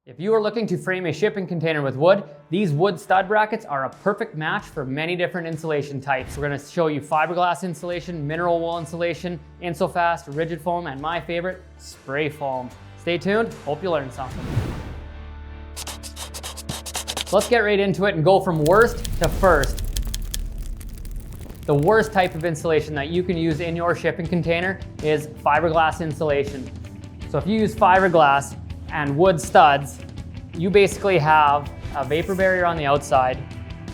If you are looking to frame a shipping container with wood, these wood stud brackets are a perfect match for many different insulation types. We're going to show you fiberglass insulation, mineral wool insulation, Insofast, rigid foam, and my favorite, spray foam. Stay tuned, hope you learned something. Let's get right into it and go from worst to first. The worst type of insulation that you can use in your shipping container is fiberglass insulation. So if you use fiberglass and wood studs, you basically have a vapor barrier on the outside,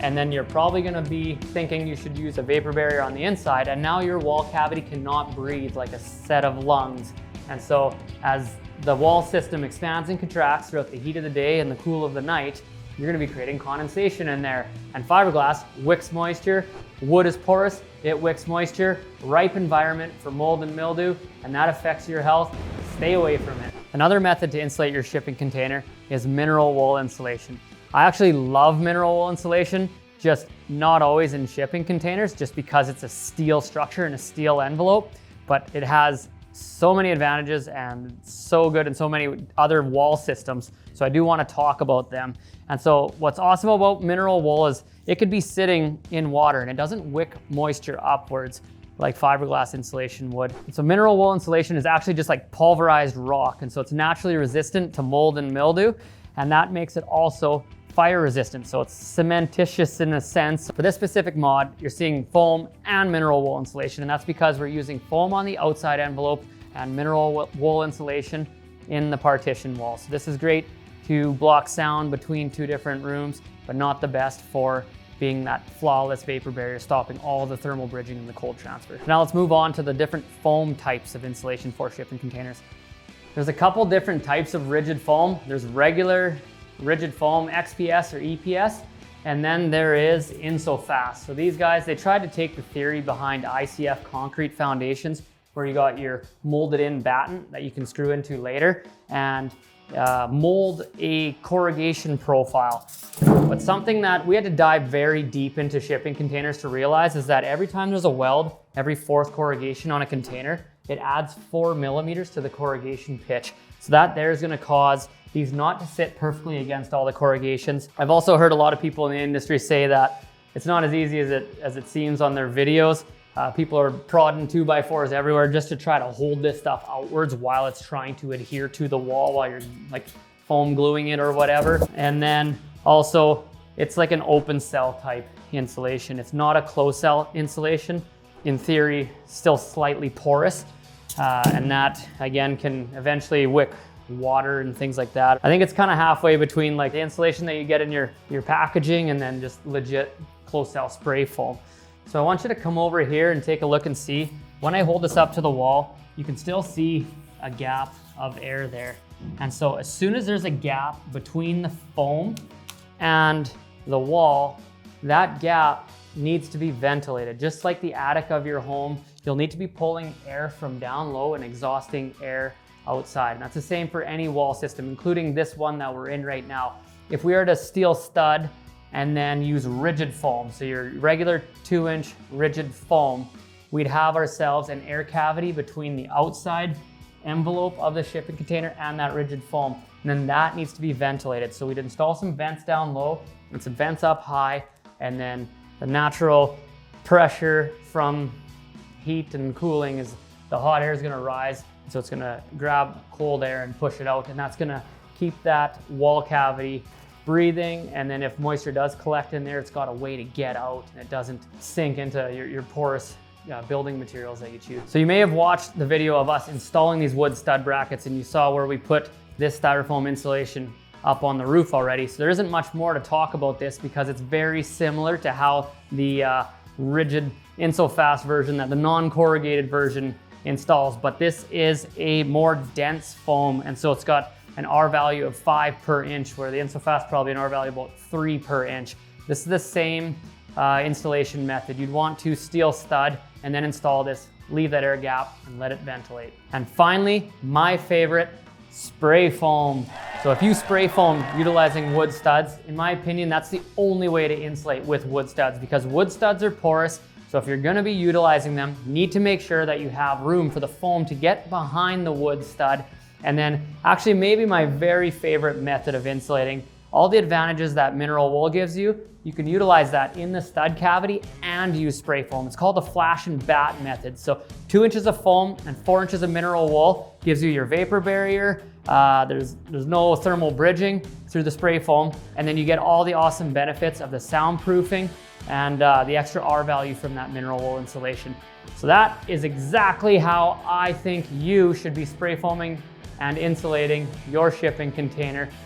and then you're probably going to be thinking you should use a vapor barrier on the inside, and now your wall cavity cannot breathe like a set of lungs. And so as the wall system expands and contracts throughout the heat of the day and the cool of the night, you're going to be creating condensation in there. And fiberglass wicks moisture, wood is porous, it wicks moisture, ripe environment for mold and mildew, and that affects your health. Stay away from it. Another method to insulate your shipping container is mineral wool insulation. I actually love mineral wool insulation, just not always in shipping containers, just because it's a steel structure and a steel envelope, but it has so many advantages and so good in so many other wall systems. So I do want to talk about them. And so what's awesome about mineral wool is it could be sitting in water and it doesn't wick moisture upwards like fiberglass insulation would. So mineral wool insulation is actually just like pulverized rock, and so it's naturally resistant to mold and mildew, and that makes it also fire resistant. So it's cementitious in a sense. For this specific mod, you're seeing foam and mineral wool insulation, and that's because we're using foam on the outside envelope and mineral wool insulation in the partition wall. So this is great to block sound between two different rooms, but not the best for being that flawless vapor barrier, stopping all the thermal bridging and the cold transfer. Now let's move on to the different foam types of insulation for shipping containers. There's a couple different types of rigid foam. There's regular rigid foam, XPS or EPS, and then there is Insofast. So these guys, they tried to take the theory behind ICF concrete foundations, where you got your molded in batten that you can screw into later, and mold a corrugation profile. But something that we had to dive very deep into shipping containers to realize is that every time there's a weld, every fourth corrugation on a container, it adds 4 millimeters to the corrugation pitch. So that there is going to cause these not to sit perfectly against all the corrugations. I've also heard a lot of people in the industry say that it's not as easy as it seems on their videos. People are prodding 2x4s everywhere just to try to hold this stuff outwards while it's trying to adhere to the wall while you're like foam gluing it or whatever. And then also it's like an open cell type insulation. It's not a closed cell insulation. In theory, still slightly porous. And that again can eventually wick water and things like that. I think it's kind of halfway between like the insulation that you get in your packaging and then just legit closed cell spray foam. So I want you to come over here and take a look and see. When I hold this up to the wall, you can still see a gap of air there. And so as soon as there's a gap between the foam and the wall, that gap needs to be ventilated. Just like the attic of your home, you'll need to be pulling air from down low and exhausting air outside. And that's the same for any wall system, including this one that we're in right now. If we were to steel stud and then use rigid foam, so your regular 2-inch rigid foam, we'd have ourselves an air cavity between the outside envelope of the shipping container and that rigid foam. And then that needs to be ventilated. So we'd install some vents down low and some vents up high, and then the natural pressure from heat and cooling is the hot air is gonna rise. So it's gonna grab cold air and push it out, and that's gonna keep that wall cavity breathing. And then if moisture does collect in there, it's got a way to get out and it doesn't sink into your porous building materials that you choose. So you may have watched the video of us installing these wood stud brackets, and you saw where we put this styrofoam insulation up on the roof already. So there isn't much more to talk about this because it's very similar to how the rigid Insofast version, that the non-corrugated version installs, but this is a more dense foam, and so it's got an R value of 5 per inch, where the Insofast probably an R value about 3 per inch. This is the same installation method. You'd want to steel stud and then install this, leave that air gap and let it ventilate. And finally, my favorite, spray foam. So if you spray foam utilizing wood studs, in my opinion, that's the only way to insulate with wood studs, because wood studs are porous. So if you're gonna be utilizing them, you need to make sure that you have room for the foam to get behind the wood stud And then actually maybe my very favorite method of insulating, all the advantages that mineral wool gives you, you can utilize that in the stud cavity and use spray foam. It's called the flash and batt method. So 2 inches of foam and 4 inches of mineral wool gives you your vapor barrier. There's no thermal bridging through the spray foam. And then you get all the awesome benefits of the soundproofing and the extra R value from that mineral wool insulation. So that is exactly how I think you should be spray foaming and insulating your shipping container.